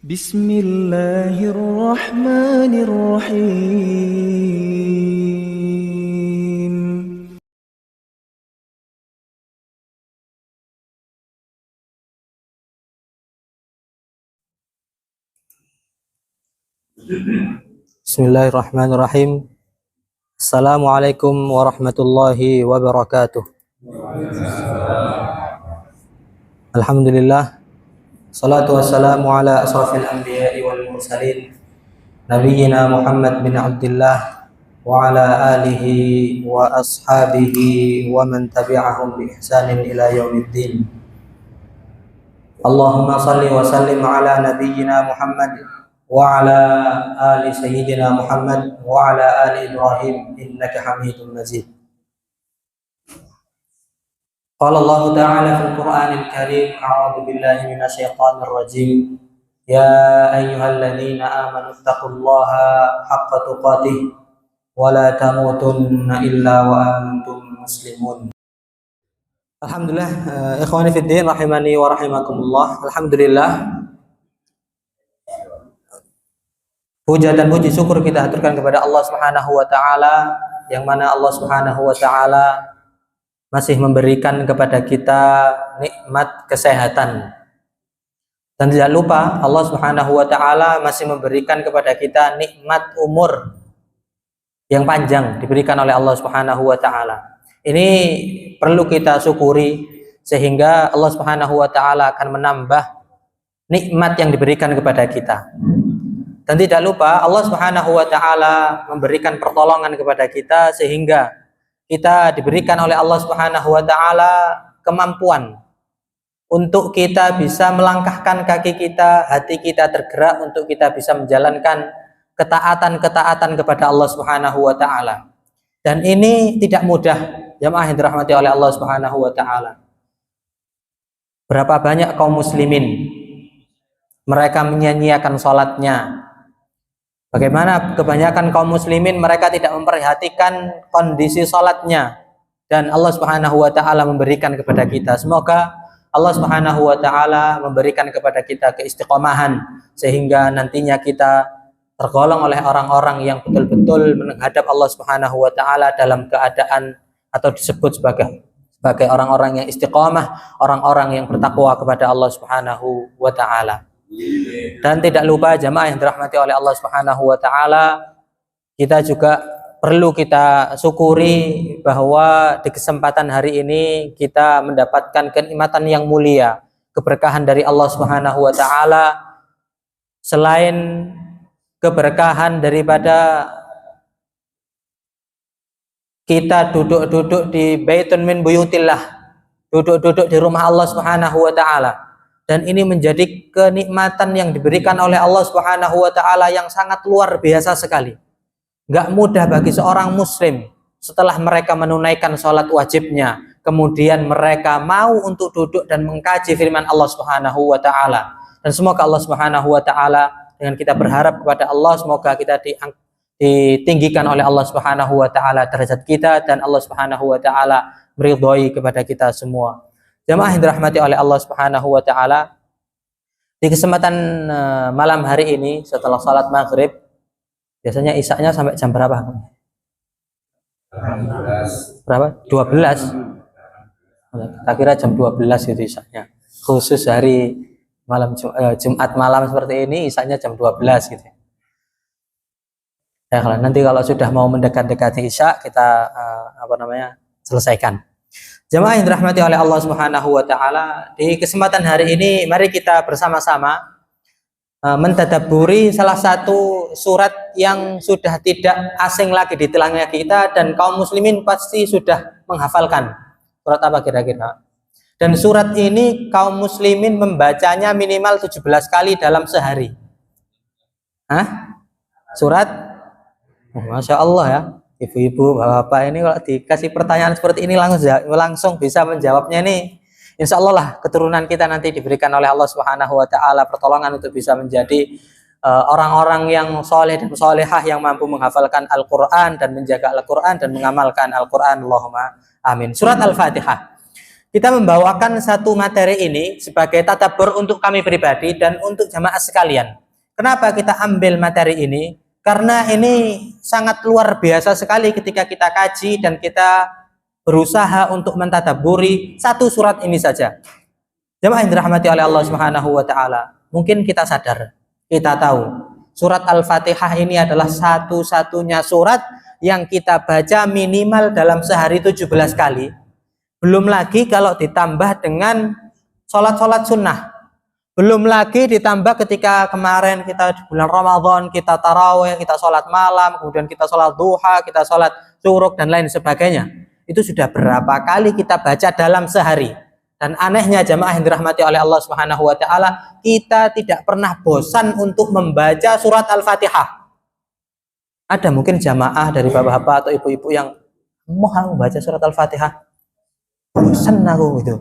Bismillahirrahmanirrahim. Bismillahirrahmanirrahim. Assalamualaikum warahmatullahi wabarakatuh. Alhamdulillah. Salatu wassalamu ala asrafil anbiya'i wal mursalin Nabiyyina Muhammad bin Abdullah wa ala alihi wa ashabihi wa man tabi'ahum bi ihsanin ila yaumiddin. Allahumma salli wa sallim ala nabiyyina Muhammad wa ala ali sayyidina Muhammad wa ala ali Ibrahim innaka Hamidum Majid. Qala Allah Ta'ala fil Qur'anil Karim, a'udzu billahi minasyaitonir rajim. Ya ayyuhalladzina amanu taqullaha haqqa tuqatih wa la tamutunna illa wa antum muslimun. Alhamdulillah, ikhwani fid din rahimani wa rahimakumullah. Alhamdulillah. Puja dan puji syukur kita haturkan kepada Allah Subhanahu wa taala, yang mana Allah Subhanahu wa taala masih memberikan kepada kita nikmat kesehatan. Dan tidak lupa Allah Subhanahu wa taala masih memberikan kepada kita nikmat umur yang panjang diberikan oleh Allah Subhanahu wa taala. Ini perlu kita syukuri sehingga Allah Subhanahu wa taala akan menambah nikmat yang diberikan kepada kita. Dan tidak lupa Allah Subhanahu wa taala memberikan pertolongan kepada kita sehingga kita diberikan oleh Allah Subhanahu wa taala kemampuan untuk kita bisa melangkahkan kaki kita, hati kita tergerak untuk kita bisa menjalankan ketaatan-ketaatan kepada Allah Subhanahu wa taala. Dan ini tidak mudah, jamaah yang dirahmati oleh Allah Subhanahu wa taala. Berapa banyak kaum muslimin mereka menyia-nyiakan salatnya. Bagaimana kebanyakan kaum muslimin mereka tidak memperhatikan kondisi salatnya, dan Allah Subhanahu wa taala memberikan kepada kita. Semoga Allah Subhanahu wa taala memberikan kepada kita keistiqomahan sehingga nantinya kita tergolong oleh orang-orang yang betul-betul menghadap Allah Subhanahu wa taala dalam keadaan atau disebut sebagai orang-orang yang istiqomah, orang-orang yang bertakwa kepada Allah Subhanahu wa taala. Dan tidak lupa jamaah yang dirahmati oleh Allah Subhanahu wa taala, kita juga perlu kita syukuri bahwa di kesempatan hari ini kita mendapatkan kenikmatan yang mulia, keberkahan dari Allah Subhanahu wa taala. Selain keberkahan daripada kita duduk-duduk di baitun min buyutillah, duduk-duduk di rumah Allah Subhanahu wa taala. Dan ini menjadi kenikmatan yang diberikan oleh Allah Subhanahu wa taala yang sangat luar biasa sekali. Enggak mudah bagi seorang muslim setelah mereka menunaikan sholat wajibnya, kemudian mereka mau untuk duduk dan mengkaji firman Allah Subhanahu wa taala. Dan semoga Allah Subhanahu wa taala, dengan kita berharap kepada Allah, semoga kita ditinggikan oleh Allah Subhanahu wa taala derajat kita, dan Allah Subhanahu wa taala meridhai kepada kita semua. Jamaah yang dirahmati oleh Allah Subhanahu wa taala, di kesempatan malam hari ini setelah salat maghrib, biasanya isya-nya sampai jam berapa? Berapa? 12. Kita kira jam 12 itu isya-nya. Khusus hari malam Jumat malam seperti ini isya-nya jam 12 gitu. Ya, nanti kalau sudah mau mendekat-dekati isya kita selesaikan. Jamaah yang dirahmati oleh Allah Subhanahu wa taala, di kesempatan hari ini mari kita bersama-sama mentadabburi salah satu surat yang sudah tidak asing lagi di telinga kita, dan kaum muslimin pasti sudah menghafalkan. Surat apa kira-kira? Dan surat ini kaum muslimin membacanya minimal 17 kali dalam sehari. Surat? Masya Allah ya. Ibu-ibu, bapak-bapak ini kalau dikasih pertanyaan seperti ini langsung bisa menjawabnya nih. Insya Allah lah keturunan kita nanti diberikan oleh Allah Subhanahu wa taala pertolongan untuk bisa menjadi orang-orang yang soleh dan solehah yang mampu menghafalkan Al-Quran dan menjaga Al-Quran dan mengamalkan Al-Quran. Allahumma amin. Surat Al-Fatihah. kita membawakan satu materi ini sebagai tadabbur untuk kami pribadi dan untuk jamaah sekalian. Kenapa kita ambil materi ini? Karena ini sangat luar biasa sekali ketika kita kaji dan kita berusaha untuk mentadabburi satu surat ini saja. Jamaah yang dirahmati oleh Allah Subhanahu wa taala, mungkin kita sadar, kita tahu surat Al-Fatihah ini adalah satu-satunya surat yang kita baca minimal dalam sehari 17 kali. Belum lagi kalau ditambah dengan sholat-sholat sunnah. Belum lagi ditambah ketika kemarin kita di bulan Ramadan, kita tarawih, kita sholat malam, kemudian kita sholat duha, kita sholat syuruk, dan lain sebagainya. Itu sudah berapa kali kita baca dalam sehari. Dan anehnya jamaah yang dirahmati oleh Allah Subhanahu wa taala, kita tidak pernah bosan untuk membaca surat Al-Fatihah. Ada mungkin jamaah dari bapak-bapak atau ibu-ibu yang mau membaca surat Al-Fatihah. Bosan aku itu.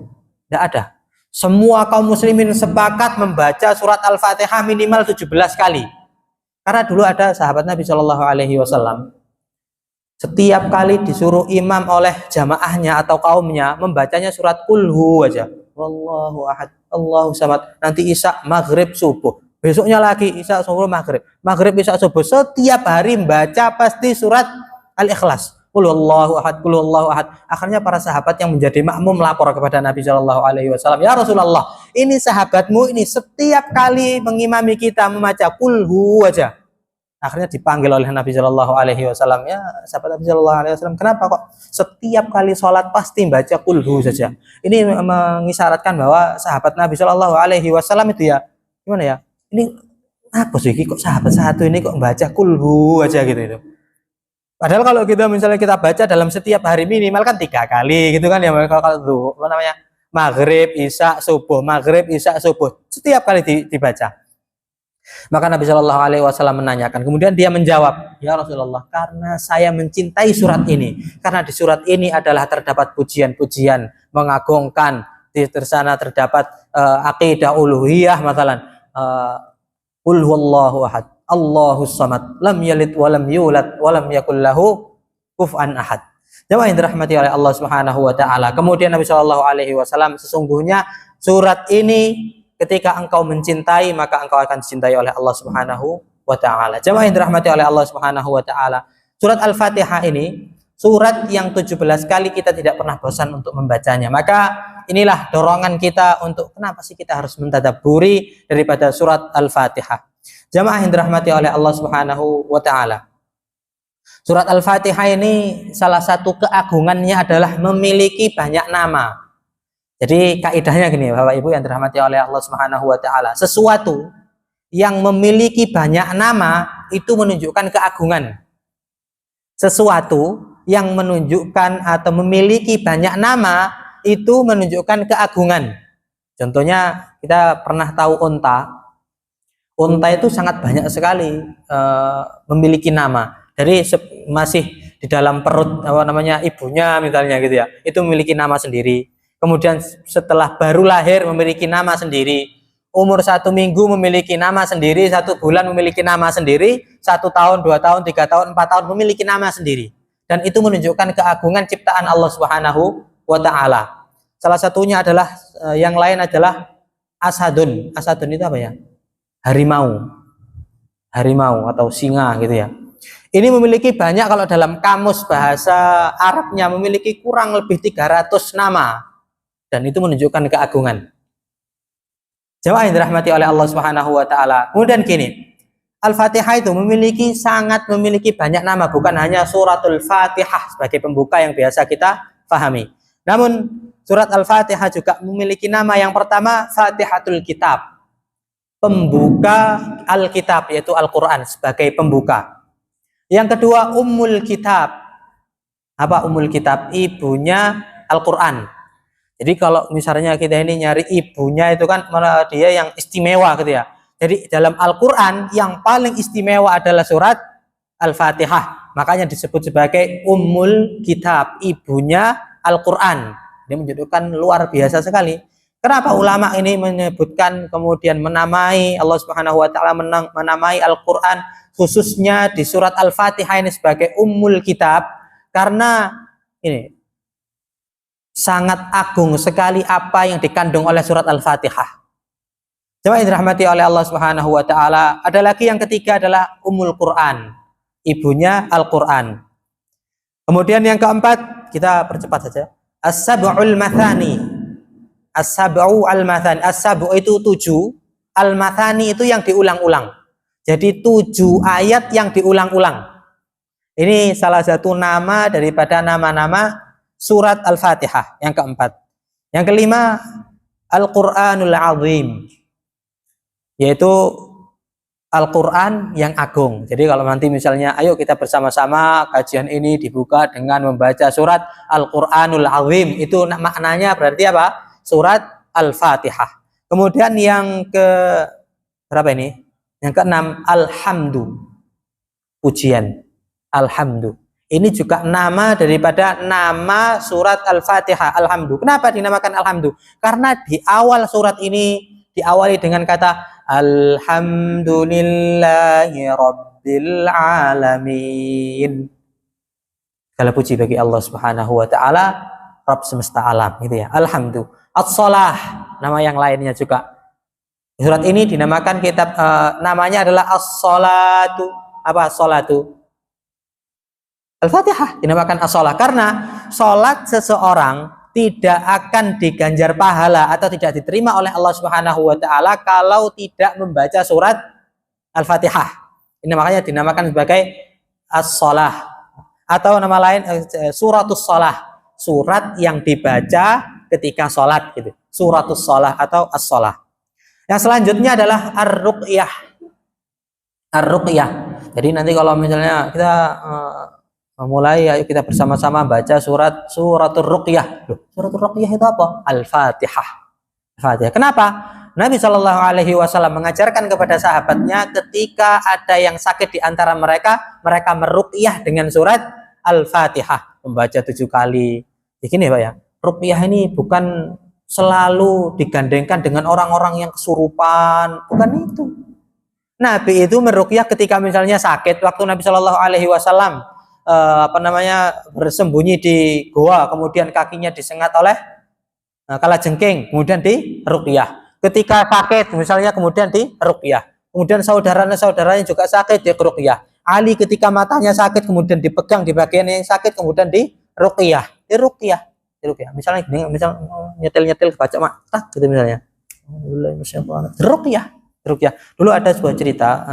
Tidak ada. Semua kaum muslimin sepakat membaca surat Al-Fatihah minimal 17 kali. Karena dulu ada sahabat Nabi Shallallahu alaihi wasallam, setiap kali disuruh imam oleh jamaahnya atau kaumnya membacanya surat Qulhu aja. Wallahu ahad, Allahu samad. Nanti isya, maghrib, subuh. Besoknya lagi isya, subuh, maghrib. Maghrib, isya, subuh. Setiap hari membaca pasti surat Al-Ikhlas. Qul huwallahu ahad, qul huwallahu ahad. Akhirnya para sahabat yang menjadi makmum lapor kepada Nabi Shallallahu alaihi wasallam, "Ya Rasulullah, ini sahabatmu ini setiap kali mengimami kita membaca Qulhu aja." Akhirnya dipanggil oleh Nabi Shallallahu alaihi wasallam, "Ya sahabat Nabi Shallallahu alaihi wasallam, kenapa kok setiap kali sholat pasti baca Qulhu saja?" Ini mengisyaratkan bahwa sahabat Nabi Shallallahu alaihi wasallam itu ya, gimana ya? Ini apa sih kok sahabat satu ini kok baca Qulhu aja gitu itu. Padahal kalau kita misalnya kita baca dalam setiap hari minimal kan 3 kali gitu kan ya, kalau apa namanya, maghrib, isya, subuh, maghrib, isya, subuh, setiap kali dibaca. Maka Nabi Shallallahu alaihi wasallam menanyakan, kemudian dia menjawab, "Ya Rasulullah, karena saya mencintai surat ini, karena di surat ini adalah terdapat pujian-pujian mengagungkan, di sana terdapat aqidah uluhiyah, masalan qul huwallahu ahad, Allahus samad, lam yalid walam yulad walam yakul lahu kufuwan ahad." Jemaah yang dirahmati oleh Allah Subhanahu wa taala. Kemudian Nabi Shallallahu alaihi wasallam, sesungguhnya surat ini ketika engkau mencintai maka engkau akan dicintai oleh Allah Subhanahu wa taala. Jemaah yang dirahmati oleh Allah Subhanahu wa taala, surat Al-Fatihah ini surat yang 17 kali kita tidak pernah bosan untuk membacanya. Maka inilah dorongan kita untuk kenapa sih kita harus mentadabburi daripada surat Al-Fatihah. Jamaah yang dirahmati oleh Allah Subhanahu wa taala, surat Al-Fatihah ini salah satu keagungannya adalah memiliki banyak nama. Jadi kaidahnya gini, Bapak Ibu yang dirahmati oleh Allah Subhanahu wa taala, sesuatu yang memiliki banyak nama itu menunjukkan keagungan. Sesuatu yang menunjukkan atau memiliki banyak nama itu menunjukkan keagungan. Contohnya kita pernah tahu unta. Unta itu sangat banyak sekali memiliki nama. Dari masih di dalam perut apa namanya ibunya misalnya gitu ya, itu memiliki nama sendiri. Kemudian setelah baru lahir memiliki nama sendiri. Umur 1 minggu memiliki nama sendiri, 1 bulan memiliki nama sendiri, 1 tahun, 2 tahun, 3 tahun, 4 tahun memiliki nama sendiri. Dan itu menunjukkan keagungan ciptaan Allah Subhanahu wa taala. Salah satunya adalah yang lain adalah asadun. Asadun itu apa ya? Harimau atau singa gitu ya. Ini memiliki banyak, kalau dalam kamus bahasa Arabnya memiliki kurang lebih 300 nama, dan itu menunjukkan keagungan. Jemaah yang dirahmati oleh Allah Subhanahu wa taala. Kemudian gini, Al-Fatihah itu memiliki banyak nama, bukan hanya suratul Fatihah sebagai pembuka yang biasa kita pahami. Namun surat Al-Fatihah juga memiliki nama. Yang pertama Fatihatul Kitab, pembuka Alkitab, yaitu Al-Quran sebagai pembuka. Yang kedua Ummul Kitab. Apa Ummul Kitab? Ibunya Al-Quran. Jadi kalau misalnya kita ini nyari ibunya itu kan malah dia yang istimewa gitu ya. Jadi dalam Al-Quran yang paling istimewa adalah surat Al-Fatihah. Makanya disebut sebagai Ummul Kitab, ibunya Al-Quran. Ini menunjukkan luar biasa sekali. Kenapa ulama ini menyebutkan kemudian menamai Allah Subhanahu wa taala, menamai Al-Qur'an khususnya di surat Al-Fatihah ini sebagai Ummul Kitab? Karena ini sangat agung sekali apa yang dikandung oleh surat Al-Fatihah. Jemaah yang dirahmati oleh Allah Subhanahu wa taala, ada lagi yang ketiga adalah Ummul Quran, ibunya Al-Quran. Kemudian yang keempat, kita percepat saja. As-sab'ul mathani. As-sab'u al-mathani. As-sab'u itu 7, al-mathani itu yang diulang-ulang. Jadi 7 ayat yang diulang-ulang. Ini salah satu nama daripada nama-nama surat Al-Fatihah yang keempat. Yang kelima, Al-Qur'anul Azim, yaitu Al-Quran yang agung. Jadi kalau nanti misalnya, ayo kita bersama-sama kajian ini dibuka dengan membaca surat Al-Quranul Azim, itu maknanya berarti apa? Surat Al-Fatihah. Kemudian yang ke berapa ini? Yang keenam, Alhamdu, pujian. Alhamdu. Ini juga nama daripada nama surat Al-Fatihah, Alhamdu. Kenapa dinamakan Alhamdu? Karena di awal surat ini diawali dengan kata Alhamdulillahi Rabbil Alamin. Segala puji bagi Allah Subhanahu wa taala, Rabb semesta alam, gitu ya. Alhamdu. As-Shalah, nama yang lainnya juga. Surat ini dinamakan kitab namanya adalah As-Shalatu. Apa As-Shalatu? Al-Fatihah dinamakan as-shalah karena sholat seseorang tidak akan diganjar pahala atau tidak diterima oleh Allah Subhanahu wa taala kalau tidak membaca surat Al-Fatihah. Ini makanya dinamakan sebagai as-shalah atau nama lain suratus shalah, surat yang dibaca ketika sholat gitu. Suratus shalah atau as-shalah. Yang selanjutnya adalah ar-ruqyah. Ar-ruqyah. Jadi nanti kalau misalnya kita mulai, ayo kita bersama-sama baca suratul ruqyah. Suratul ruqyah itu apa? Al-Fatihah. Al-Fatihah. Kenapa? Nabi Shallallahu Alaihi Wasallam mengajarkan kepada sahabatnya ketika ada yang sakit di antara mereka, mereka meruqyah dengan surat Al-Fatihah, membaca 7 kali. Begini Pak ya, ruqyah ini bukan selalu digandengkan dengan orang-orang yang kesurupan, bukan itu. Nabi itu meruqyah ketika misalnya sakit, waktu Nabi Shallallahu Alaihi Wasallam bersembunyi di goa, kemudian kakinya disengat oleh kalajengking, kemudian diruqyah. Ketika sakit misalnya kemudian diruqyah. Kemudian saudaranya juga sakit, diruqyah. Ali ketika matanya sakit kemudian dipegang di bagian yang sakit, kemudian diruqyah. Diruqyah. Misalnya nyetil baca mata gitu misalnya. Diruqyah. Dulu ada sebuah cerita,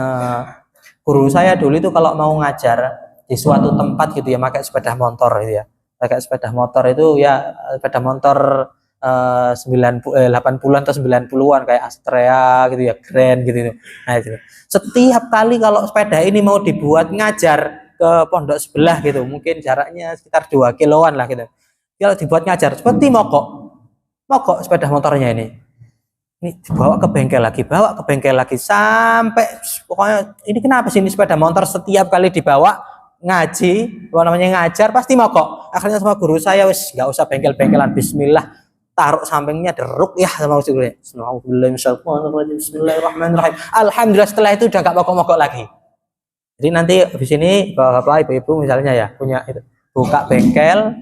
guru saya dulu itu kalau mau ngajar di suatu tempat gitu ya, pakai sepeda motor gitu ya. Pakai sepeda motor itu ya, sepeda motor 80-an atau 90-an kayak Astrea gitu ya, Grand gitu. Nah itu. Setiap kali kalau sepeda ini mau dibuat ngajar ke pondok sebelah gitu, mungkin jaraknya sekitar 2 kiloan lah gitu. Kalau dibuat ngajar seperti mogok sepeda motornya ini dibawa ke bengkel lagi sampai pokoknya ini kenapa sih ini sepeda motor setiap kali dibawa ngaji, ngajar pasti mogok. Akhirnya sama guru saya, wis nggak usah bengkel-bengkelan, bismillah, taruh sampingnya diruqyah sama guru. Bismillahirrahmanirrahim. Alhamdulillah, setelah itu udah nggak mogok-mogok lagi. Jadi nanti di sini bapak ibu-ibu misalnya ya punya itu, buka bengkel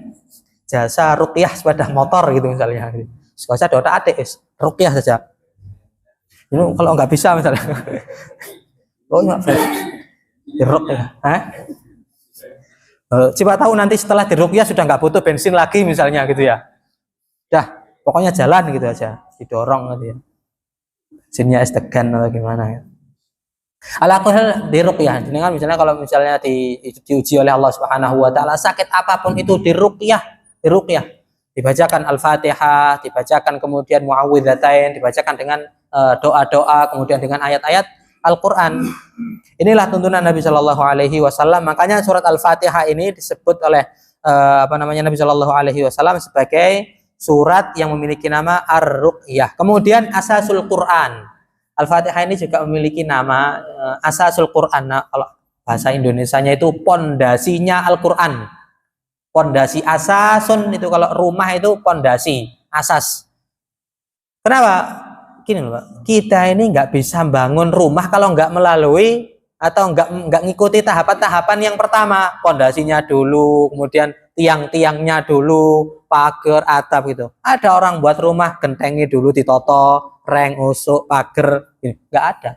jasa ruqyah sepeda motor gitu misalnya. Gak usah ada adik, ruqyah saja. Ini kalau nggak bisa misalnya, oh nggak diruqyah, coba tahu nanti setelah diruqyah sudah nggak butuh bensin lagi misalnya gitu ya. Dah, pokoknya jalan gitu aja, didorong gitu ya. Bensinnya es degan atau gimana ya. Alaqul diruqyah. Dengan misalnya kalau misalnya diuji oleh Allah Subhanahu wa taala sakit apapun itu diruqyah. Dibacakan Al-Fatihah, dibacakan kemudian muawwidzatain, dibacakan dengan doa-doa, kemudian dengan ayat-ayat Al-Quran. Inilah tuntunan Nabi Shallallahu Alaihi Wasallam. Makanya surat Al-Fatihah ini disebut oleh Nabi Shallallahu Alaihi Wasallam sebagai surat yang memiliki nama Ar-Ruqyah. Kemudian Asasul Quran. Al-Fatihah ini juga memiliki nama Asasul Quran. Nah, kalau bahasa Indonesianya itu pondasinya Al-Quran. Pondasi asasun itu kalau rumah itu pondasi asas. Kenapa? Gini loh Pak, kita ini nggak bisa bangun rumah kalau nggak melalui atau enggak ngikuti tahapan-tahapan yang pertama, pondasinya dulu, kemudian tiang-tiangnya dulu, pagar, atap gitu. Ada orang buat rumah gentengi dulu ditoto, reng, usuk, pagar, enggak ada.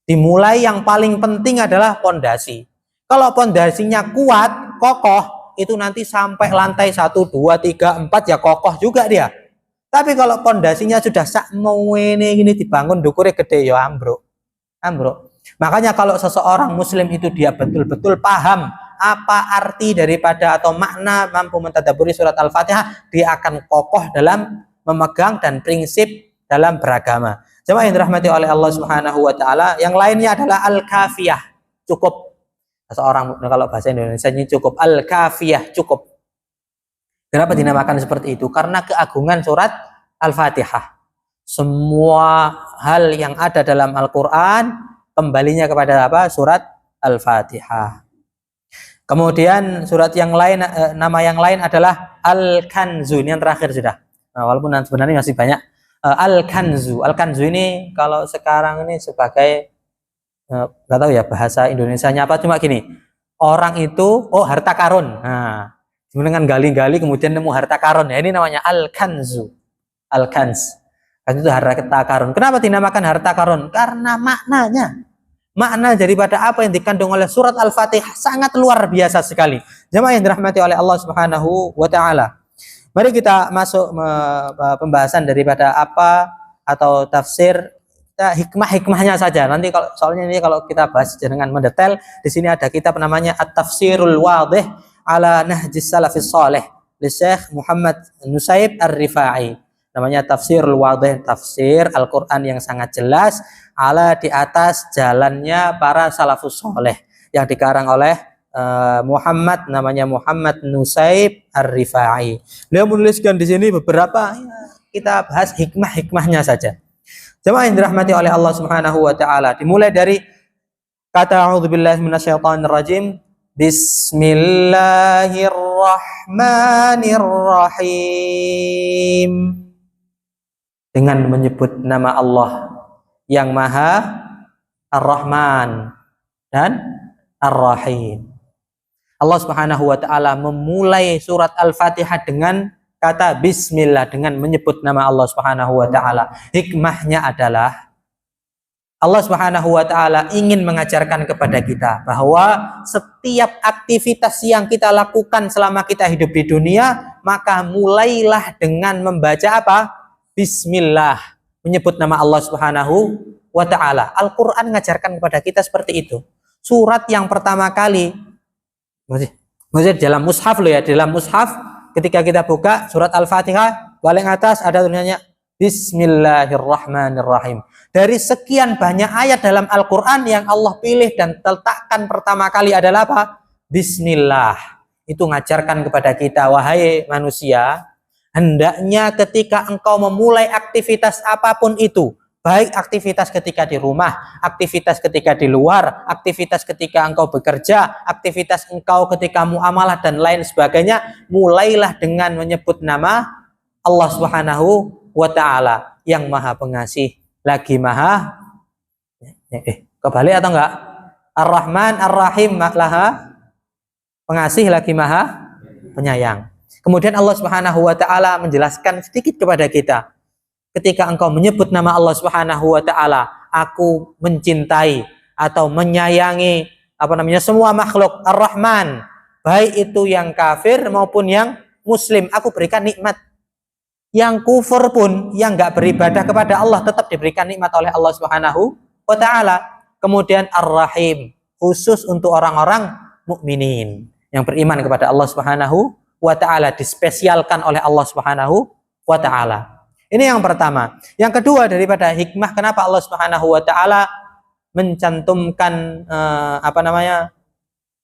Dimulai yang paling penting adalah pondasi. Kalau pondasinya kuat, kokoh, itu nanti sampai lantai 1, 2, 3, 4 ya kokoh juga dia. Tapi kalau pondasinya sudah sak mau ini dibangun dukure gede ya ambruk. Ambruk. Makanya kalau seseorang muslim itu dia betul-betul paham apa arti daripada atau makna mampu mentadaburi surat Al-Fatihah, dia akan kokoh dalam memegang dan prinsip dalam beragama. Jemaah yang dirahmati oleh Allah Subhanahu wa taala, yang lainnya adalah al-kafiyah, cukup. Seorang kalau bahasa Indonesia ini cukup, al-kafiyah, cukup. Kenapa dinamakan seperti itu? Karena keagungan surat Al-Fatihah. Semua hal yang ada dalam Al-Qur'an kembalinya kepada apa? Surat Al-Fatihah. Kemudian surat yang lain, nama yang lain adalah Al-Kanzu. Ini yang terakhir sudah. Nah, walaupun sebenarnya masih banyak. Al-Kanzu. Al-Kanzu ini kalau sekarang ini sebagai nggak tahu ya bahasa Indonesianya apa, cuma gini. Orang itu harta karun. Nah, dengan gali-gali kemudian nemu harta karun. Ya, ini namanya Al-Kanzu. Al-Kanz. Kan itu harta karun. Kenapa dinamakan harta karun? Karena maknanya. Makna daripada apa yang dikandung oleh surat Al-Fatihah sangat luar biasa sekali. Jemaah yang dirahmati oleh Allah Subhanahu wa taala. Mari kita masuk pembahasan daripada apa atau tafsir, hikmah-hikmahnya saja. Nanti kalau soalnya ini kalau kita bahas dengan mendetail, di sini ada kitab namanya At-Tafsirul Wadih ala Nahjis Salafis Salih li Syekh Muhammad Nusaib Ar-Rifai. Namanya Tafsirul Wadih, tafsir Al-Qur'an yang sangat jelas ala di atas jalannya para salafus saleh, yang dikarang oleh Muhammad, namanya Muhammad Nusaib Ar-Rifai. Beliau menuliskan di sini beberapa, kita bahas hikmah-hikmahnya saja. Jemaah yang dirahmati oleh Allah Subhanahu wa taala, dimulai dari kata a'udzubillahi minasyaitonir rajim. Bismillahirrahmanirrahim. Dengan menyebut nama Allah yang Maha Ar-Rahman dan Ar-Rahim. Allah Subhanahu wa taala memulai surat Al-Fatihah dengan kata bismillah, dengan menyebut nama Allah Subhanahu wa taala. Hikmahnya adalah Allah Subhanahu wa taala ingin mengajarkan kepada kita bahwa setiap aktivitas yang kita lakukan selama kita hidup di dunia, maka mulailah dengan membaca apa? Bismillah, menyebut nama Allah Subhanahu wa taala. Al-Qur'an mengajarkan kepada kita seperti itu. Surat yang pertama kali maksudnya dalam mushaf loh ya, dalam mushaf ketika kita buka surat Al-Fatihah, paling atas ada tulisannya Bismillahirrahmanirrahim. Dari sekian banyak ayat dalam Al-Quran yang Allah pilih dan letakkan pertama kali adalah apa? Bismillah. Itu ngajarkan kepada kita, wahai manusia, hendaknya ketika engkau memulai aktivitas apapun itu, baik aktivitas ketika di rumah, aktivitas ketika di luar, aktivitas ketika engkau bekerja, aktivitas engkau ketika muamalah dan lain sebagainya, mulailah dengan menyebut nama Allah Subhanahu wa ta'ala yang Maha Pengasih lagi Maha kebalik atau enggak? Ar-Rahman Ar-Rahim, Maha Pengasih lagi Maha Penyayang. Kemudian Allah Subhanahu wa ta'ala menjelaskan sedikit kepada kita, ketika engkau menyebut nama Allah Subhanahu wa ta'ala, aku mencintai atau menyayangi semua makhluk. Ar-Rahman, baik itu yang kafir maupun yang muslim, aku berikan nikmat. Yang kufur pun, yang enggak beribadah kepada Allah, tetap diberikan nikmat oleh Allah Subhanahu wa ta'ala. Kemudian Ar-Rahim, khusus untuk orang-orang mukminin yang beriman kepada Allah Subhanahu wa ta'ala, dispesialkan oleh Allah Subhanahu wa ta'ala. Ini yang pertama. Yang kedua daripada hikmah kenapa Allah Subhanahu wa ta'ala mencantumkan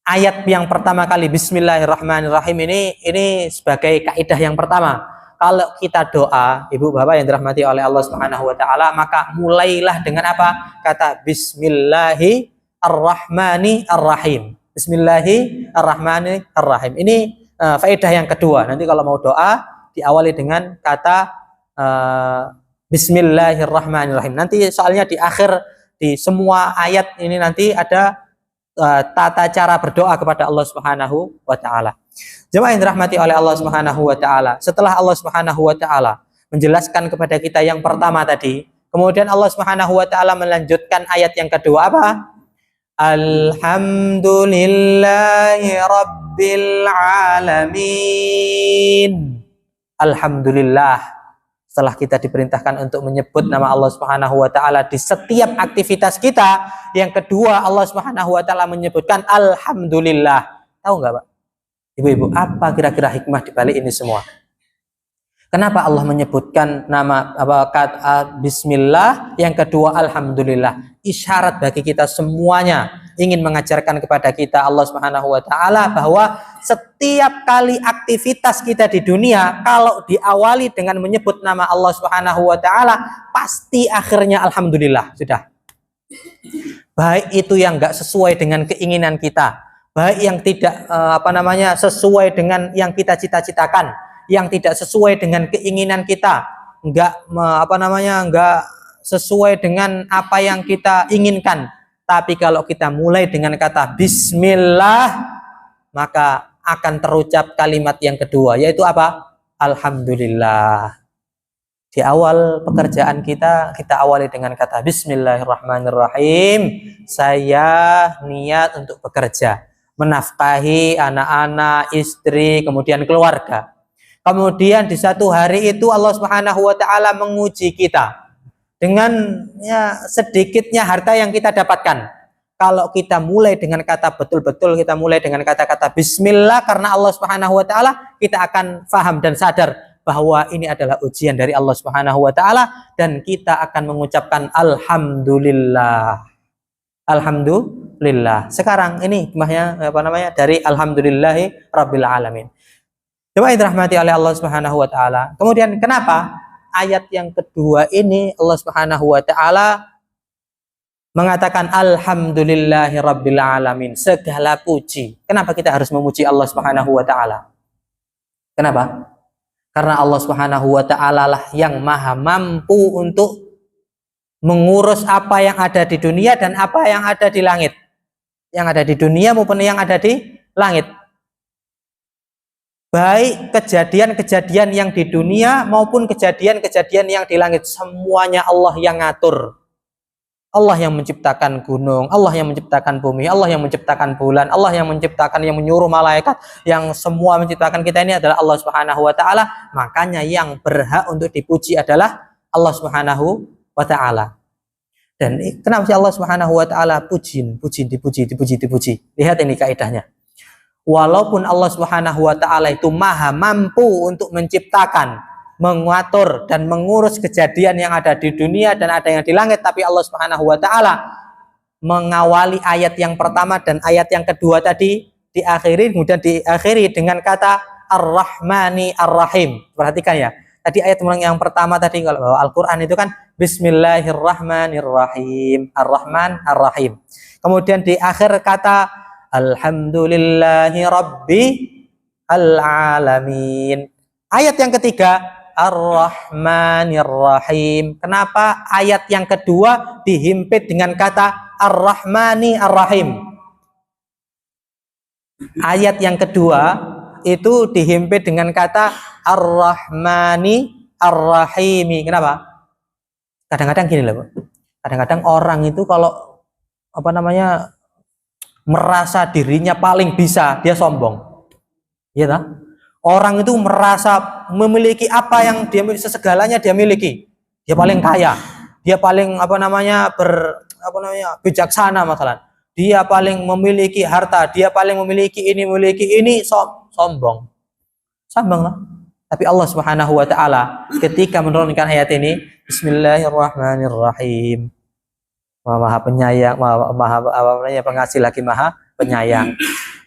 ayat yang pertama kali Bismillahirrahmanirrahim ini sebagai kaidah yang pertama. Kalau kita doa, ibu bapak yang dirahmati oleh Allah Subhanahu wa ta'ala, maka mulailah dengan apa? Kata Bismillahirrahmanirrahim. Bismillahirrahmanirrahim. Ini faedah yang kedua. Nanti kalau mau doa, diawali dengan kata Bismillahirrahmanirrahim. Nanti soalnya di akhir, di semua ayat ini nanti ada tata cara berdoa kepada Allah Subhanahu wa taala. Jemaah yang dirahmati oleh Allah Subhanahu wa taala, setelah Allah Subhanahu wa taala menjelaskan kepada kita yang pertama tadi, kemudian Allah Subhanahu wa taala melanjutkan ayat yang kedua apa? Alhamdulillahi rabbil alamin. Alhamdulillah. Setelah kita diperintahkan untuk menyebut nama Allah Subhanahu wa taala di setiap aktivitas kita, yang kedua Allah Subhanahu wa taala menyebutkan alhamdulillah. Tahu nggak, Pak? Ibu-ibu, apa kira-kira hikmah di balik ini semua? Kenapa Allah menyebutkan nama kata bismillah, yang kedua alhamdulillah? Isyarat bagi kita semuanya, ingin mengajarkan kepada kita Allah Subhanahu wa taala bahwa setiap kali aktivitas kita di dunia kalau diawali dengan menyebut nama Allah Subhanahu wa taala, pasti akhirnya alhamdulillah. Sudah. Baik itu yang enggak sesuai dengan keinginan kita, baik yang tidak sesuai dengan yang kita cita-citakan, yang tidak sesuai dengan keinginan kita, enggak sesuai dengan apa yang kita inginkan. Tapi kalau kita mulai dengan kata bismillah, maka akan terucap kalimat yang kedua, yaitu apa? Alhamdulillah. Di awal pekerjaan kita awali dengan kata bismillahirrahmanirrahim. Saya niat untuk bekerja, menafkahi anak-anak, istri, kemudian keluarga. Kemudian di satu hari itu Allah Subhanahu wa taala menguji kita dengan sedikitnya harta yang kita dapatkan. Kalau kita mulai dengan kata betul-betul, kita mulai dengan kata-kata bismillah karena Allah Subhanahu wa taala, kita akan paham dan sadar bahwa ini adalah ujian dari Allah Subhanahu wa taala, dan kita akan mengucapkan alhamdulillah. Alhamdulillah. Sekarang ini hikmahnya dari alhamdulillahi rabbil alamin. Jemaah yang dirahmati oleh Allah Subhanahu wa taala. Kemudian kenapa ayat yang kedua ini Allah Subhanahu wa taala mengatakan alhamdulillahi rabbil alamin, segala puji. Kenapa kita harus memuji Allah Subhanahu wa taala? Kenapa? Karena Allah Subhanahu wa taala lah yang maha mampu untuk mengurus apa yang ada di dunia dan apa yang ada di langit. Yang ada di dunia maupun yang ada di langit. Baik kejadian-kejadian yang di dunia maupun kejadian-kejadian yang di langit, semuanya Allah yang ngatur. Allah yang menciptakan gunung, Allah yang menciptakan bumi, Allah yang menciptakan bulan, Allah yang menciptakan, yang menyuruh malaikat, yang semua menciptakan kita ini adalah Allah Subhanahu wa taala. Makanya yang berhak untuk dipuji adalah Allah Subhanahu wa taala. Dan kenapa sih Allah Subhanahu wa taala dipuji? Lihat ini kaidahnya. Walaupun Allah Subhanahu wa taala itu maha mampu untuk menciptakan, mengatur dan mengurus kejadian yang ada di dunia dan ada yang di langit, tapi Allah Subhanahu wa taala mengawali ayat yang pertama dan ayat yang kedua tadi kemudian diakhiri dengan kata Ar-Rahmani Ar-Rahim. Perhatikan ya. Tadi ayat yang pertama tadi kalau Al-Qur'an itu kan Bismillahirrahmanirrahim, Ar-Rahman Ar-Rahim. Kemudian di akhir kata Alhamdulillahi Rabbil Alamin. Ayat yang ketiga Ar-Rahmanir-Rahim. Kenapa ayat yang kedua dihimpit dengan kata Ar-Rahmani Ar-Rahim? Ayat yang kedua itu dihimpit dengan kata Ar-Rahmani Ar-Rahimi. Kenapa? Kadang-kadang gini loh, kadang-kadang orang itu kalau merasa dirinya paling bisa, dia sombong. Iya tak? Orang itu merasa memiliki apa yang dia miliki, segalanya dia miliki. Dia paling kaya, dia paling bijaksana masalah. Dia paling memiliki harta, dia paling memiliki ini, sombong. Sombong lah. Tapi Allah Subhanahu wa taala ketika menurunkan ayat ini, Bismillahirrahmanirrahim. Maha penyayang, maha pengasih lagi maha penyayang.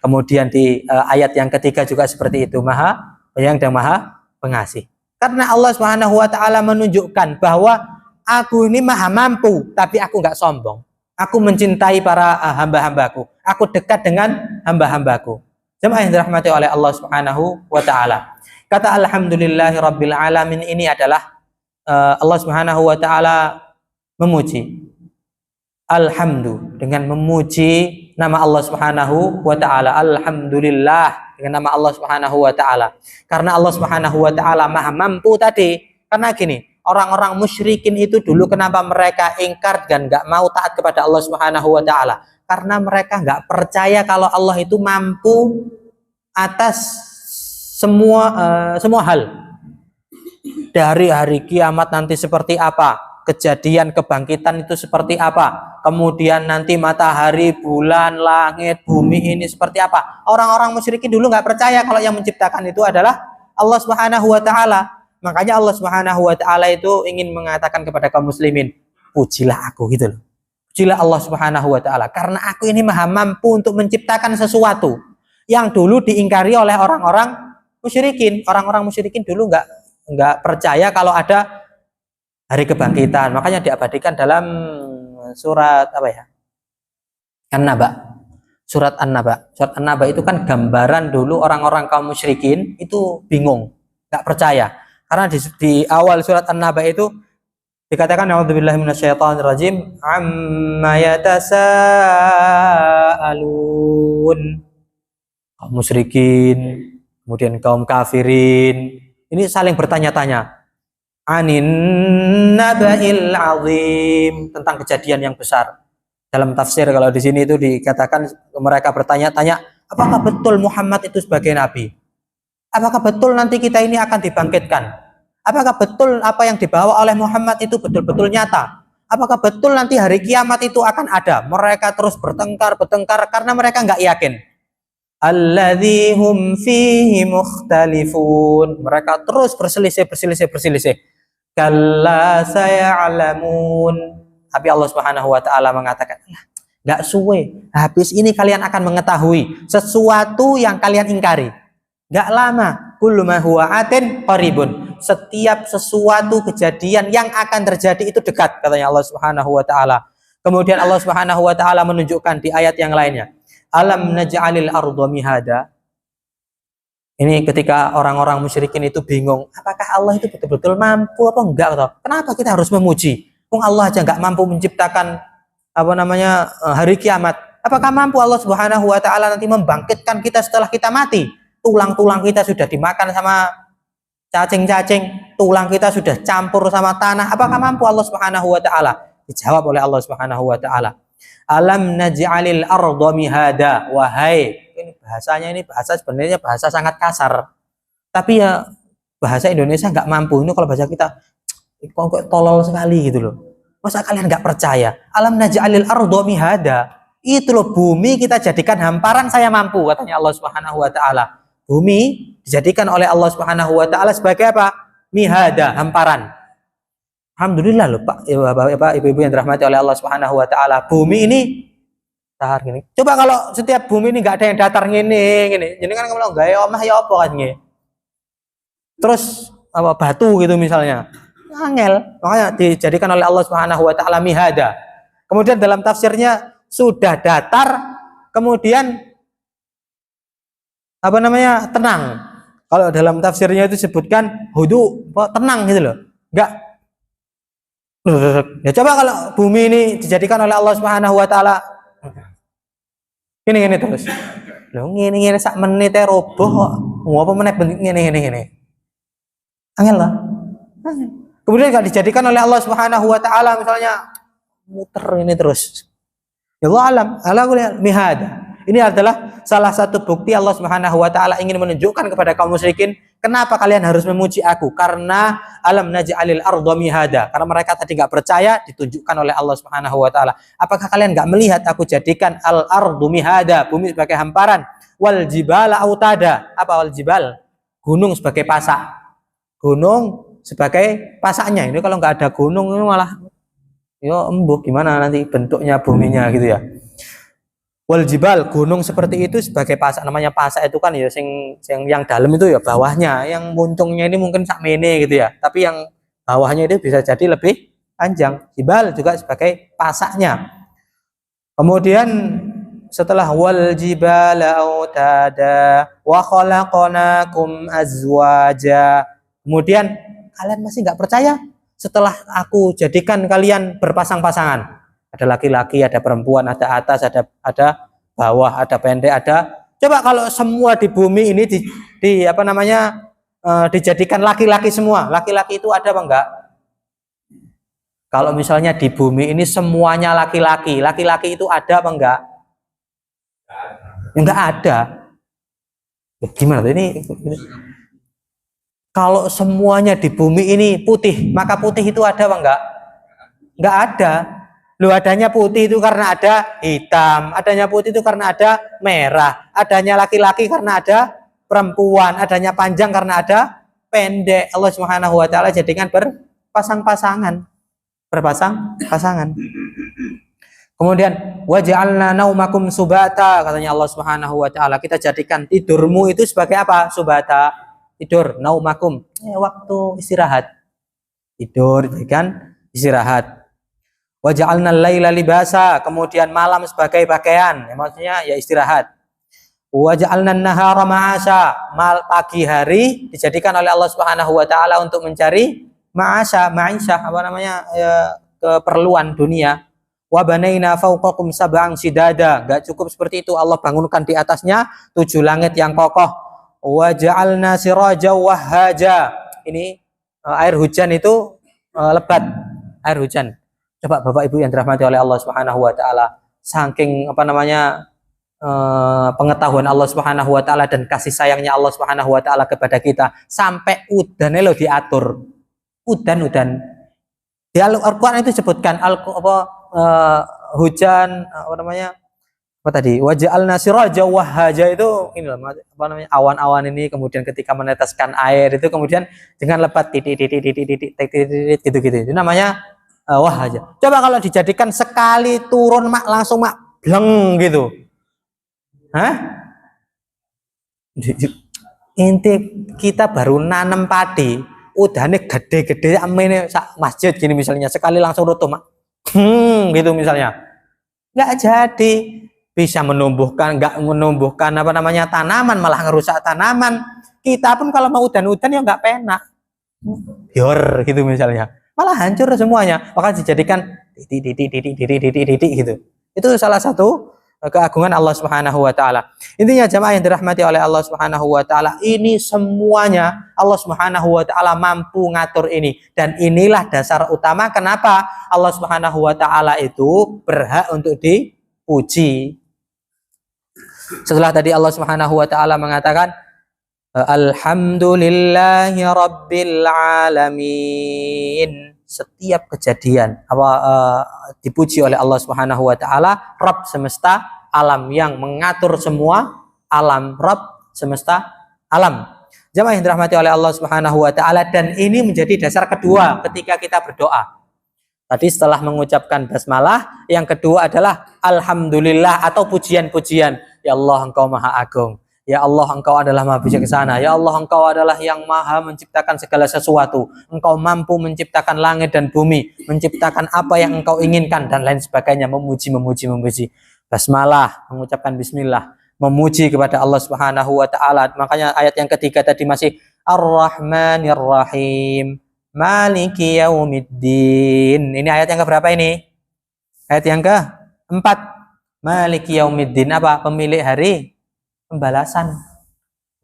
Kemudian di ayat yang ketiga juga seperti itu, maha penyayang dan maha pengasih. Karena Allah Subhanahu wa taala menunjukkan bahwa aku ini maha mampu, tapi aku nggak sombong. Aku mencintai para hamba-hambaku. Aku dekat dengan hamba-hambaku. Jemaah yang dirahmati oleh Allah Subhanahu wa taala. Kata alhamdulillahi rabbil alamin ini adalah Allah Subhanahu wa taala memuji. Alhamdulillah, dengan memuji nama Allah Subhanahu wa taala. Alhamdulillah dengan nama Allah Subhanahu wa taala. Karena Allah Subhanahu wa taala Maha mampu tadi. Karena gini, orang-orang musyrikin itu dulu kenapa mereka ingkar dan enggak mau taat kepada Allah Subhanahu wa taala? Karena mereka enggak percaya kalau Allah itu mampu atas semua hal. Dari hari kiamat nanti seperti apa, kejadian kebangkitan itu seperti apa, kemudian nanti matahari, bulan, langit, bumi ini seperti apa. Orang-orang musyrikin dulu nggak percaya kalau yang menciptakan itu adalah Allah Subhanahu wa taala. Makanya Allah Subhanahu wa taala itu ingin mengatakan kepada kaum muslimin, pujilah aku gitu loh. Pujilah Allah Subhanahu wa taala karena aku ini maha mampu untuk menciptakan sesuatu yang dulu diingkari oleh orang-orang musyrikin. Orang-orang musyrikin dulu nggak percaya kalau ada hari kebangkitan. Makanya diabadikan dalam surat apa ya? An-Naba. Surat An-Naba. Surat An-Naba itu kan gambaran dulu orang-orang kaum musyrikin itu bingung, nggak percaya. Karena di awal surat An-Naba itu dikatakan a'udzubillahi minasyaitonirrajim amma yatasaalun. Kaum musyrikin, kemudian kaum kafirin ini saling bertanya-tanya anin naba'il azim, tentang kejadian yang besar. Dalam tafsir kalau di sini itu dikatakan mereka bertanya-tanya, apakah betul Muhammad itu sebagai nabi? Apakah betul nanti kita ini akan dibangkitkan? Apakah betul apa yang dibawa oleh Muhammad itu betul-betul nyata? Apakah betul nanti hari kiamat itu akan ada? Mereka terus bertengkar karena mereka nggak yakin. Alladzi hum fihi mukhtalifun. Mereka terus berselisih. Kalla saya'lamun. Tapi Allah Subhanahu wa taala mengatakan, enggak suwe, habis ini kalian akan mengetahui sesuatu yang kalian ingkari. Enggak lama, kullu ma huwa atin qaribun. Setiap sesuatu kejadian yang akan terjadi itu dekat, katanya Allah Subhanahu wa taala. Kemudian Allah Subhanahu wa taala menunjukkan di ayat yang lainnya, alam naj'alil arda mihada. Ini ketika orang-orang musyrikin itu bingung, apakah Allah itu betul-betul mampu apa enggak? Kenapa kita harus memuji? Allah aja enggak mampu menciptakan hari kiamat. Apakah mampu Allah Subhanahu wa taala nanti membangkitkan kita setelah kita mati? Tulang-tulang kita sudah dimakan sama cacing-cacing, tulang kita sudah campur sama tanah. Apakah mampu Allah Subhanahu wa taala? Dijawab oleh Allah Subhanahu wa taala, alam naj'alil arda mihada. Wahai, ini bahasanya bahasa sebenarnya bahasa sangat kasar. Tapi ya bahasa Indonesia nggak mampu. Ini kalau bahasa kita kok tolol sekali gitu loh. Masa kalian nggak percaya? Alam naj'alil arda mihada. Itu loh, bumi kita jadikan hamparan saya mampu, katanya Allah Subhanahu wa taala. Bumi dijadikan oleh Allah Subhanahu wa taala sebagai apa? Mihada, hamparan. Alhamdulillah loh Pak, Bapak, Ibu-ibu yang dirahmati oleh Allah Subhanahu wa taala. Bumi ini datar gini. Coba kalau setiap bumi ini nggak ada yang datar gini. Jadi kan kalau nggak ya omah ya apa kan gini. Terus batu gitu misalnya. Angel. Makanya dijadikan oleh Allah Subhanahu wa taala mihada. Kemudian dalam tafsirnya sudah datar, kemudian tenang. Kalau dalam tafsirnya itu disebutkan hudu, tenang gitu loh. Enggak. Ya coba kalau bumi ini dijadikan oleh Allah Subhanahu wa taala ini terus. Loh ngene sak menit roboh kok. Apa meneh ngene. Angel lah. Kemudian kalau dijadikan oleh Allah Subhanahu wa taala misalnya muter ini terus. Ya Allah alam, ala mihada. Ini adalah salah satu bukti Allah Subhanahu wa taala ingin menunjukkan kepada kaum musyrikin, kenapa kalian harus memuji aku? Karena alam naj'alil arda mihada. Karena mereka tadi enggak percaya, ditunjukkan oleh Allah Subhanahu wa taala. Apakah kalian enggak melihat aku jadikan al ardu mihada, bumi sebagai hamparan, wal jibala autada. Apa wal jibal? Gunung sebagai pasak. Gunung sebagai pasaknya. Ini kalau enggak ada gunung ini malah embuk gimana nanti bentuknya buminya gitu ya. Wal jibal, gunung seperti itu sebagai pasak. Namanya pasak itu kan ya yang dalam itu ya bawahnya, yang muncungnya ini mungkin sakmene gitu ya, tapi yang bawahnya itu bisa jadi lebih panjang. Jibal juga sebagai pasaknya. Kemudian setelah wal jibala autada wa khalaqnakum azwaja. Kemudian kalian masih nggak percaya? Setelah aku jadikan kalian berpasang-pasangan, ada laki-laki, ada perempuan, ada atas, ada bawah, ada pendek, ada. Coba kalau semua di bumi ini dijadikan laki-laki semua. Laki-laki itu ada apa enggak? Kalau misalnya di bumi ini semuanya laki-laki, laki-laki itu ada apa enggak? Enggak ada. Gimana tuh ini? Kalau semuanya di bumi ini putih, maka putih itu ada apa enggak? Enggak ada. Lu adanya putih itu karena ada hitam, adanya putih itu karena ada merah, adanya laki-laki karena ada perempuan, adanya panjang karena ada pendek. Allah Subhanahu wa taala jadikan berpasang-pasangan. Berpasang-pasangan. Kemudian waja'alna naumakum subata, katanya Allah Subhanahu wa taala, kita jadikan tidurmu itu sebagai apa? Subata. Tidur, naumakum, waktu istirahat. Tidur, kan? Istirahat. Waja'alna al-laila libasa, kemudian malam sebagai pakaian, ya, maksudnya ya istirahat. Waja'alna an-nahara ma'asha, pagi hari dijadikan oleh Allah Subhanahu wa taala untuk mencari ma'asha, keperluan dunia. Wa banaina fawqakum sab'an shidada, enggak cukup seperti itu, Allah bangunkan di atasnya 7 langit yang kokoh. Waja'alna siraja wahhaja, ini air hujan itu lebat, air hujan. Coba Bapak Ibu yang dirahmati oleh Allah Subhanahu wa taala, saking pengetahuan Allah Subhanahu wa taala dan kasih sayangnya Allah Subhanahu wa taala kepada kita, sampai udannya lo diatur. Udan. Di Al-Qur'an itu disebutkan hujan waja'alna siraja wahhaja, itu ini awan-awan ini kemudian ketika meneteskan air itu kemudian dengan lebat titik gitu. Itu namanya wahhaja. Coba kalau dijadikan sekali turun langsung bleng gitu. Inti kita baru nanam padi, udahnya gede-gede amene masjid gini misalnya, sekali langsung runtuh gitu misalnya. Nggak jadi. Bisa menumbuhkan, nggak menumbuhkan tanaman, malah ngerusak tanaman. Kita pun kalau mau udan-udan ya nggak penak, biar gitu misalnya, malah hancur semuanya. Maka dijadikan titik gitu. Itu salah satu keagungan Allah Subhanahu wa taala. Intinya jamaah yang dirahmati oleh Allah Subhanahu wa taala, ini semuanya Allah Subhanahu wa taala mampu ngatur ini, dan inilah dasar utama kenapa Allah Subhanahu wa taala itu berhak untuk dipuji. Setelah tadi Allah Subhanahu wa taala mengatakan alhamdulillahi rabbil alamin, setiap kejadian dipuji oleh Allah Subhanahu wa taala, Rabb semesta alam, yang mengatur semua alam, Rabb semesta alam. Jamaah yang dirahmati oleh Allah Subhanahu wa taala, dan ini menjadi dasar kedua ketika kita berdoa. Tadi setelah mengucapkan basmalah, yang kedua adalah alhamdulillah atau pujian-pujian. Ya Allah, Engkau Maha Agung. Ya Allah, Engkau adalah Maha Bijaksana. Ya Allah, Engkau adalah yang Maha menciptakan segala sesuatu. Engkau mampu menciptakan langit dan bumi, menciptakan apa yang Engkau inginkan, dan lain sebagainya. Memuji. Basmalah, mengucapkan bismillah, memuji kepada Allah Subhanahu wa taala. Makanya ayat yang ketiga tadi masih Ar-Rahmanir Rahim, Maliki Yaumiddin. Ini ayat yang keberapa ini? Ayat yang keempat. Maliki Yaumiddin, apa? Pemilik hari pembalasan.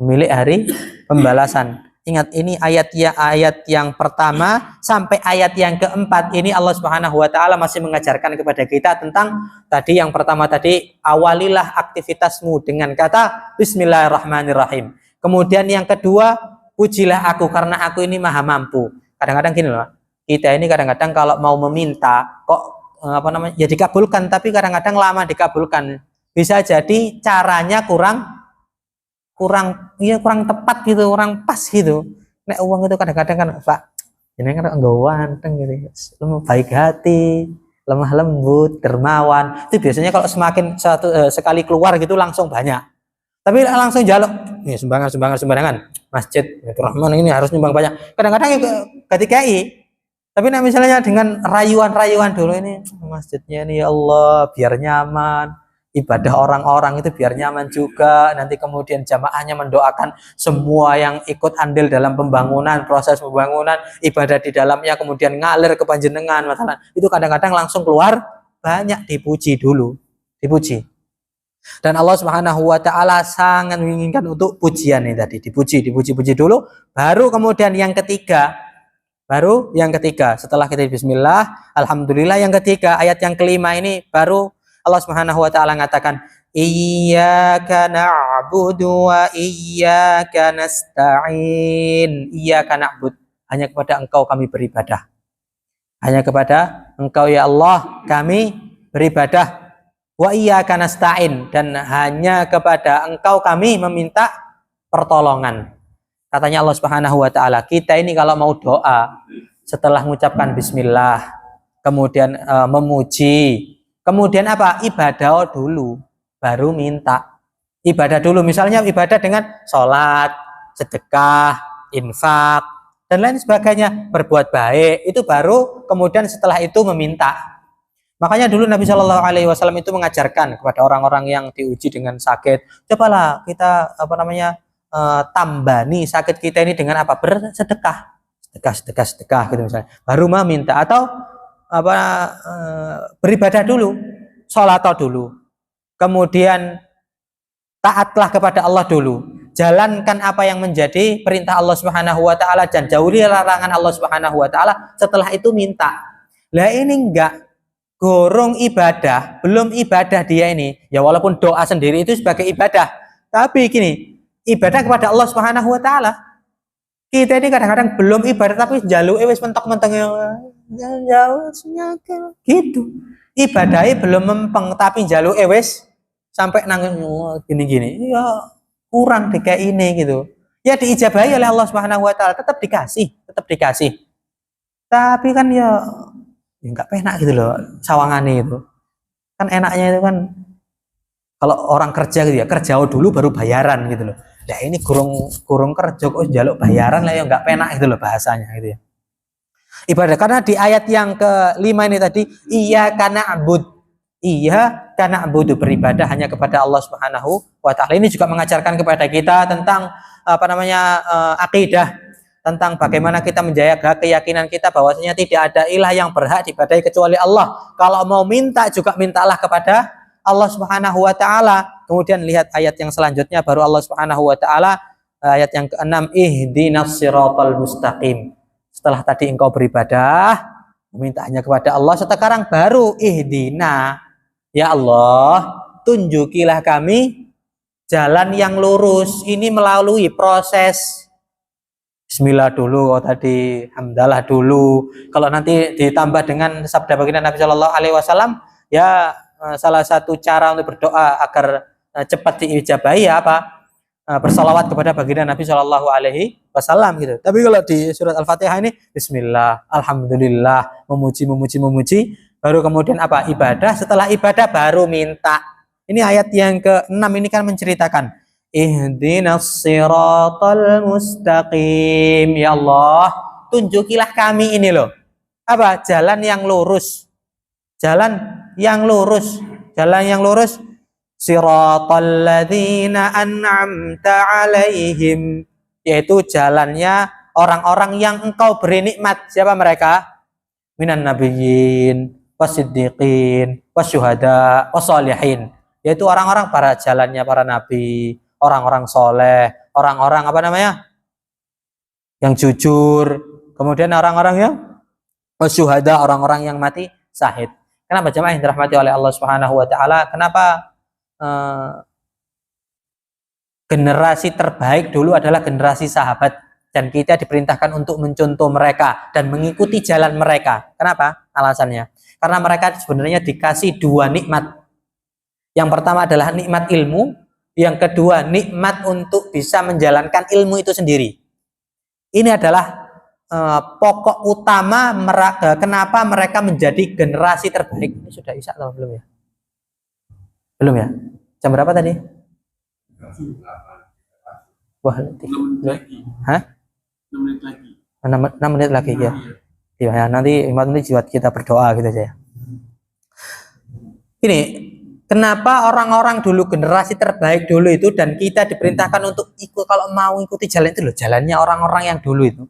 Pemilik hari pembalasan. Ingat, ini ayat yang pertama sampai ayat yang keempat ini Allah Subhanahu wa taala masih mengajarkan kepada kita tentang tadi yang pertama tadi, awalilah aktivitasmu dengan kata bismillahirrahmanirrahim. Kemudian yang kedua, pujilah aku karena aku ini maha mampu. Kadang-kadang gini loh, kita ini kadang-kadang kalau mau meminta kok ya dikabulkan, tapi kadang-kadang lama dikabulkan. Bisa jadi caranya kurang tepat gitu, kurang pas gitu. Nek uang itu kadang-kadang kan Pak, ini kan enggak ganteng gitu, baik hati, lemah lembut, dermawan. Itu biasanya kalau semakin sekali keluar gitu langsung banyak. Tapi langsung jaluk, nih sumbangan. Masjid Rahman ini harus nyumbang banyak. Kadang-kadang KTKI. Tapi misalnya dengan rayuan dulu, ini masjidnya ini ya Allah biar nyaman, ibadah orang-orang itu biar nyaman juga, nanti kemudian jamaahnya mendoakan semua yang ikut andil dalam pembangunan, proses pembangunan, ibadah di dalamnya kemudian ngalir ke panjenengan, masalah itu kadang-kadang langsung keluar banyak, dipuji dulu, dipuji. Dan Allah Subhanahu wa taala sangat menginginkan untuk pujian ini tadi, dipuji dulu, baru kemudian yang ketiga, setelah kita bismillah, alhamdulillah, yang ketiga ayat yang kelima ini baru Allah Subhanahu wa taala mengatakan iyyaka na'budu wa iyyaka nasta'in. Iyyaka na'bud, hanya kepada Engkau kami beribadah. Hanya kepada Engkau ya Allah kami beribadah. Wa iyyaka nasta'in, dan hanya kepada Engkau kami meminta pertolongan. Katanya Allah Subhanahu wa taala, kita ini kalau mau doa setelah mengucapkan bismillah, kemudian memuji, kemudian apa? Ibadah dulu, baru minta. Ibadah dulu, misalnya ibadah dengan sholat, sedekah, infak, dan lain sebagainya, berbuat baik, itu baru kemudian setelah itu meminta. Makanya dulu Nabi Shallallahu Alaihi Wasallam itu mengajarkan kepada orang-orang yang diuji dengan sakit, cobalah kita tambani sakit kita ini dengan apa? Bersedekah, sedekah gitu misalnya. Baru meminta, atau beribadah dulu, sholat dulu, kemudian taatlah kepada Allah dulu, jalankan apa yang menjadi perintah Allah Subhanahu Wa Taala dan jauhi larangan Allah Subhanahu Wa Taala. Setelah itu minta. Lah ini enggak. Gorong ibadah, belum ibadah dia ini. Ya walaupun doa sendiri itu sebagai ibadah. Tapi gini, ibadah kepada Allah Subhanahu wa taala. Kita ini kadang-kadang belum ibadah tapi jaluke wis mentok-mentok gitu. Ibadahnya belum mempeng tapi jaluke wis sampai nangis gini-gini. Ya kurang kayak ini gitu. Ya diijabahi oleh Allah Subhanahu wa taala, tetap dikasih. Tapi kan ya nggak penak gitu loh sawangane itu. Kan enaknya itu kan kalau orang kerja gitu ya, kerja dulu baru bayaran gitu loh. Nah ini kurung kerja kok njaluk bayaran lah ya nggak penak gitu loh bahasanya gitu ya. Ibadah, karena di ayat yang kelima ini tadi iyyaka na'budu, beribadah hanya kepada Allah Subhanahu wa taala. Ini juga mengajarkan kepada kita tentang akidah, tentang bagaimana kita menjaga keyakinan kita bahwasanya tidak ada ilah yang berhak diibadahi kecuali Allah. Kalau mau minta juga mintalah kepada Allah Subhanahu wa taala. Kemudian lihat ayat yang selanjutnya, baru Allah Subhanahu wa taala ayat yang ke-6, ihdinas siratal mustaqim. Setelah tadi engkau beribadah meminta hanya kepada Allah, sekarang baru ihdina, ya Allah tunjukilah kami jalan yang lurus. Ini melalui proses bismillah dulu, tadi hamdalah dulu. Kalau nanti ditambah dengan sabda baginda Nabi Shallallahu Alaihi Wasallam, ya salah satu cara untuk berdoa agar cepat diijabahi ya apa? Bersalawat kepada baginda Nabi Shallallahu Alaihi Wasallam gitu. Tapi kalau di surat Al-Fatihah ini bismillah, alhamdulillah, memuji, baru kemudian apa? Ibadah. Setelah ibadah baru minta. Ini ayat yang ke-6 ini kan menceritakan ihdinas siratal mustaqim. Ya Allah, tunjukilah kami ini loh. Apa? Jalan yang lurus. Siratal ladzina an'amta alaihim, yaitu jalannya orang-orang yang engkau beri nikmat. Siapa mereka? Minan nabiyyin, wasiddiqin, wasyuhada, wassalihin. Yaitu orang-orang jalannya para nabi, orang-orang soleh, orang-orang yang jujur, kemudian orang-orang yang syuhada, orang-orang yang mati syahid. Kenapa jemaah yang dirahmati oleh Allah Subhanahu wa taala? Kenapa generasi terbaik dulu adalah generasi sahabat, dan kita diperintahkan untuk mencontoh mereka dan mengikuti jalan mereka. Kenapa? Alasannya karena mereka sebenarnya dikasih dua nikmat. Yang pertama adalah nikmat ilmu, yang kedua nikmat untuk bisa menjalankan ilmu itu sendiri. Ini adalah pokok utama kenapa mereka menjadi generasi terbaik. Ini sudah isya atau belum ya? Belum ya? Jam berapa tadi? Wah, 6 menit lagi. Hah? 6 menit lagi. 6 menit lagi ya. Ya, nanti 5 menit buat kita berdoa gitu aja ya. Ini kenapa orang-orang dulu generasi terbaik dulu itu, dan kita diperintahkan untuk ikut, kalau mau ikuti jalan itu loh, jalannya orang-orang yang dulu itu.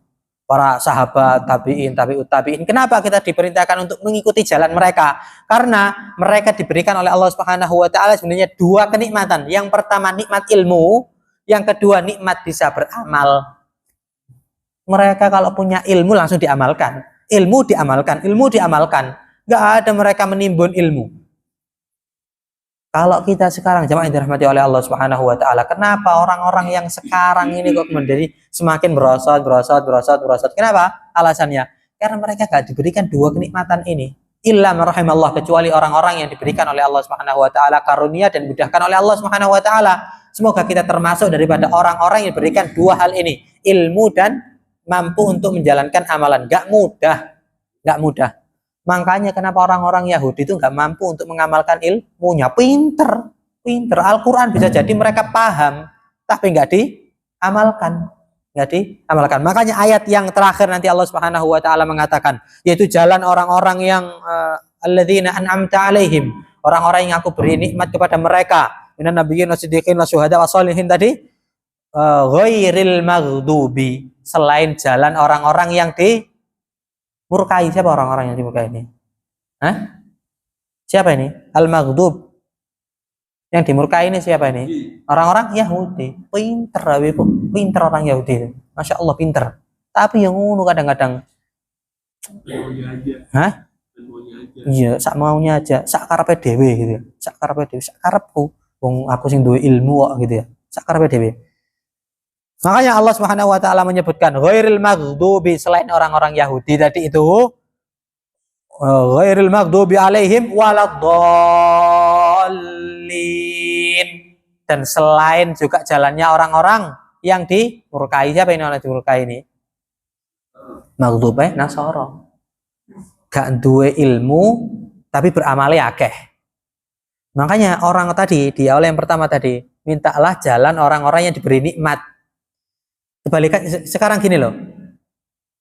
para sahabat, tabi'in, tabi'ut tabi'in. Kenapa kita diperintahkan untuk mengikuti jalan mereka? Karena mereka diberikan oleh Allah Subhanahu wa taala sebenarnya dua kenikmatan. Yang pertama nikmat ilmu, yang kedua nikmat bisa beramal. Mereka kalau punya ilmu langsung diamalkan. Ilmu diamalkan, ilmu diamalkan. Enggak ada mereka menimbun ilmu. Kalau kita sekarang jamaah yang dirahmati oleh Allah Subhanahu wa taala, kenapa orang-orang yang sekarang ini kok menjadi semakin berosot? Kenapa? Alasannya karena mereka gak diberikan dua kenikmatan ini. Illa man rahimallah, kecuali orang-orang yang diberikan oleh Allah Subhanahu wa taala karunia dan dimudahkan oleh Allah Subhanahu wa taala. Semoga kita termasuk daripada orang-orang yang diberikan dua hal ini, ilmu dan mampu untuk menjalankan amalan. Gak mudah. Makanya kenapa orang-orang Yahudi itu nggak mampu untuk mengamalkan ilmunya. Pinter. Al-Quran bisa jadi mereka paham, tapi nggak diamalkan. Makanya ayat yang terakhir nanti Allah Subhanahu wa taala mengatakan, yaitu jalan orang-orang yang alladzina an'amta alaihim, orang-orang yang aku beri nikmat kepada mereka, minan nabiyyin wasiddiqin wasyuhada wassalihin tadi, ghairil maghdubi, selain jalan orang-orang yang murkai. Siapa orang-orang yang dimurkai ini? Hah? Siapa ini? Al-maghdub. Yang dimurkai ini siapa ini? Orang-orang Yahudi. Pinter orang Yahudi. Masya Allah pinter. Tapi yang ngono kadang-kadang. Hah? Iya, sak maunya aja. Sak karepe dhewe gitu ya. Sak karepku. Wong aku sing duwe ilmu kok gitu ya. Sak karepe dhewe. Makanya Allah Subhanahu wa taala menyebutkan ghairil maghdubi, selain orang-orang Yahudi tadi itu, ghairil maghdubi alaihim waladdallin, dan selain juga jalannya orang-orang yang dimurkai. Siapa ini orang dimurkai ini? Maghdub Nasara. Gak duwe ilmu tapi beramale akeh. Makanya orang tadi di awal yang pertama tadi, mintalah jalan orang-orang yang diberi nikmat. Kebalikan sekarang gini loh,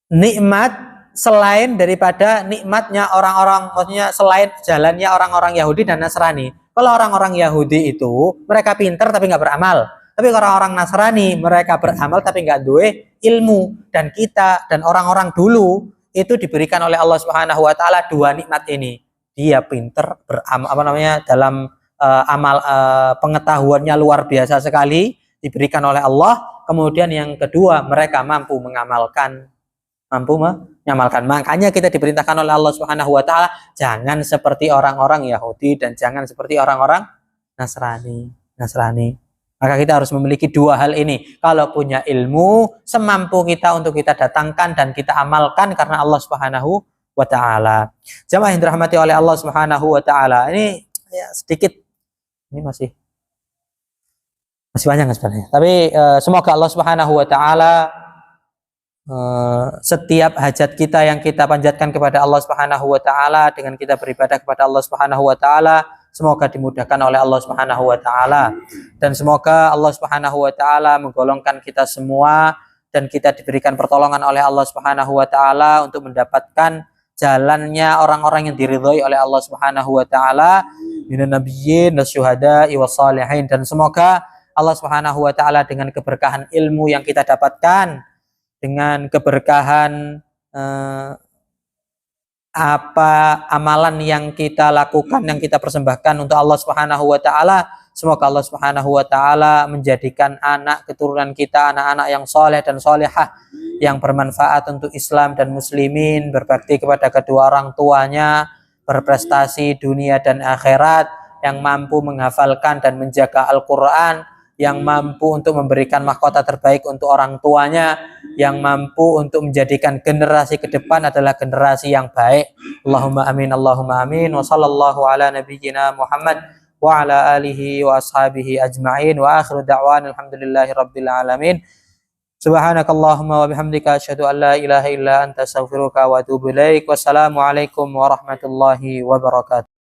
nikmat selain daripada nikmatnya orang-orang, maksudnya selain jalannya orang-orang Yahudi dan Nasrani. Kalau orang-orang Yahudi itu mereka pinter tapi nggak beramal, tapi orang-orang Nasrani mereka beramal tapi nggak duwe ilmu. Dan kita dan orang-orang dulu itu diberikan oleh Allah Subhanahu wa taala dua nikmat ini. Dia pinter beramal, dalam amal, pengetahuannya luar biasa sekali, diberikan oleh Allah. Kemudian yang kedua, mereka mampu mengamalkan. Makanya kita diperintahkan oleh Allah Subhanahu wa taala jangan seperti orang-orang Yahudi dan jangan seperti orang-orang Nasrani. Maka kita harus memiliki dua hal ini. Kalau punya ilmu, semampu kita untuk kita datangkan dan kita amalkan karena Allah Subhanahu wa taala. Jamaah yang dirahmati oleh Allah Subhanahu wa taala. Ini ya sedikit, ini masih banyak sebenarnya. Tapi semoga Allah Subhanahu wa taala setiap hajat kita yang kita panjatkan kepada Allah Subhanahu wa taala dengan kita beribadah kepada Allah Subhanahu wa taala, semoga dimudahkan oleh Allah Subhanahu wa taala, dan semoga Allah Subhanahu wa taala menggolongkan kita semua dan kita diberikan pertolongan oleh Allah Subhanahu wa taala untuk mendapatkan jalannya orang-orang yang diridhai oleh Allah Subhanahu wa taala, minan nabiyyin wasyuhada'i wassalihin. Dan semoga Allah Subhanahu wa taala dengan keberkahan ilmu yang kita dapatkan, dengan keberkahan amalan yang kita lakukan, yang kita persembahkan untuk Allah Subhanahu wa taala, semoga Allah Subhanahu wa taala menjadikan anak keturunan kita anak-anak yang soleh dan solehah, yang bermanfaat untuk Islam dan muslimin, berbakti kepada kedua orang tuanya, berprestasi dunia dan akhirat, yang mampu menghafalkan dan menjaga Al-Quran, yang mampu untuk memberikan mahkota terbaik untuk orang tuanya, yang mampu untuk menjadikan generasi ke depan adalah generasi yang baik. Allahumma amin, Allahumma amin. Wa sallallahu ala nabiyyina Muhammad wa ala alihi wa ashabihi ajma'in. Wa akhiru da'wan alhamdulillahi rabbil alamin. Subhanakallahumma wa bihamdika asyhadu an la ilaha illa anta astaghfiruka wa atubu ilaik. Wassalamualaikum warahmatullahi wabarakatuh.